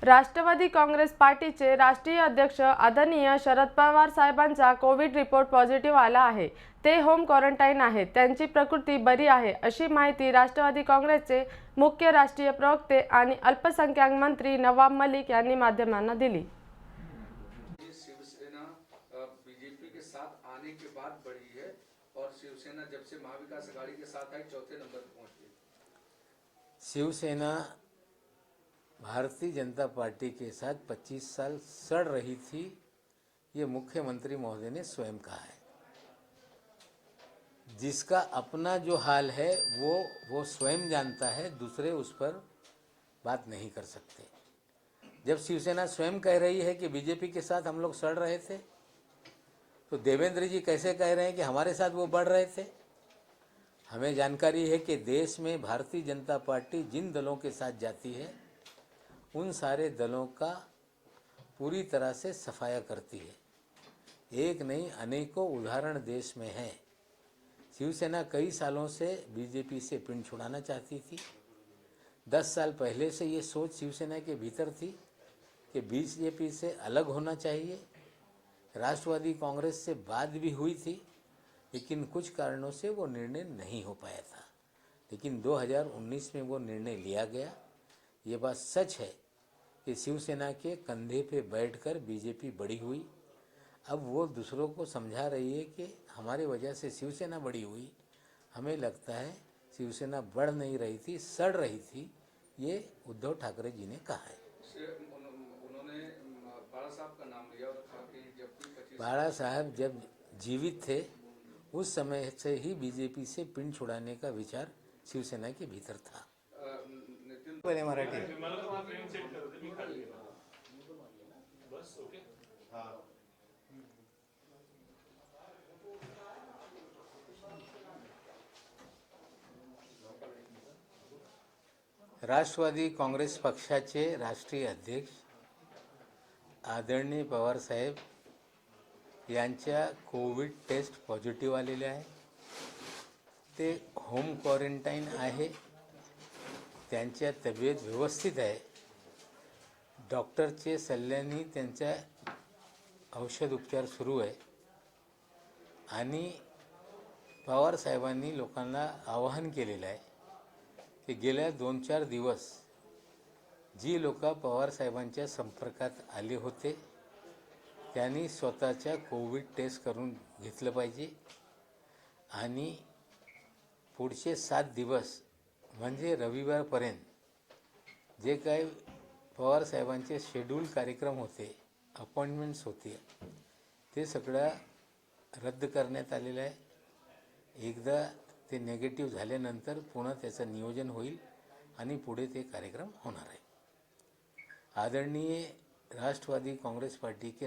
राष्ट्रवादी काँग्रेस पार्टीचे राष्ट्रीय अध्यक्ष आदरणीय शरद पवार साहेबांचा कोविड रिपोर्ट पॉझिटिव्ह आला आहे। ते होम क्वारंटाईन आहेत। त्यांची प्रकृती बरी आहे अशी माहिती राष्ट्रवादी काँग्रेसचे मुख्य राष्ट्रीय प्रवक्ते आणि अल्पसंख्याक मंत्री नवाब मलिक यांनी माध्यमांना दिली। शिवसेना बीजेपी के साथ आने के बाद बढ़ी है और शिवसेना जब से महाविकास आघाड़ी के साथ आई चौथे नंबर पर पहुंची। शिवसेना भारतीय जनता पार्टी के साथ 25 साल सड़ रही थी, ये मुख्यमंत्री महोदय ने स्वयं कहा है। जिसका अपना जो हाल है वो स्वयं जानता है, दूसरे उस पर बात नहीं कर सकते। जब शिवसेना स्वयं कह रही है कि बीजेपी के साथ हम लोग सड़ रहे थे, तो देवेंद्र जी कैसे कह रहे हैं कि हमारे साथ वो बढ़ रहे थे। हमें जानकारी है कि देश में भारतीय जनता पार्टी जिन दलों के साथ जाती है उन सारे दलों का पूरी तरह से सफाया करती है। एक नहीं अनेकों उदाहरण देश में हैं। शिवसेना कई सालों से बीजेपी से पिंड छुड़ाना चाहती थी। 10 साल पहले से ये सोच शिवसेना के भीतर थी कि बीजेपी से अलग होना चाहिए। राष्ट्रवादी कांग्रेस से बात भी हुई थी, लेकिन कुछ कारणों से वो निर्णय नहीं हो पाया था। लेकिन 2019 में वो निर्णय लिया गया। ये बात सच है कि शिवसेना के कंधे पे बैठकर बीजेपी बड़ी हुई। अब वो दूसरों को समझा रही है कि हमारे वजह से शिवसेना बड़ी हुई। हमें लगता है शिवसेना बढ़ नहीं रही थी, सड़ रही थी। ये उद्धव ठाकरे जी ने कहा है। उन्होंने बाला साहब का नाम लिया और कहा कि जब बाला साहब जब जीवित थे उस समय से ही बीजेपी से पिंड छुड़ाने का विचार शिवसेना के भीतर था। मराठी राष्ट्रवादी काँग्रेस पक्षाचे राष्ट्रीय अध्यक्ष आदरणीय पवार साहेब यांच्या कोविड टेस्ट पॉझिटिव्ह आलेले आहे। ते होम क्वारंटाईन आहे। त्यांच्या तब्येत व्यवस्थित आहे। डॉक्टरचे सल्ल्याने त्यांचा औषध उपचार सुरू आहे आणि पवार साहेबांनी लोकांना आवाहन केलेलं आहे की गेल्या 2-4 दिवस जी लोक पवार साहेबांच्या संपर्कात आले होते त्यांनी स्वतःच्या कोविड टेस्ट करून घेतलं पाहिजे आणि पुढचे 7 दिवस म्हणजे रविवारपर्यंत जे काही पवार साहेबांचे शेड्यूल कार्यक्रम होते, अपॉइंटमेंट्स होते, ते सगळं रद्द करण्यात आलेलं आहे। एकदा ते नेगेटिव्ह झाल्यानंतर पुन्हा त्याचं नियोजन होईल आणि पुढे ते कार्यक्रम होणार आहे। आदरणीय राष्ट्रवादी काँग्रेस पार्टी के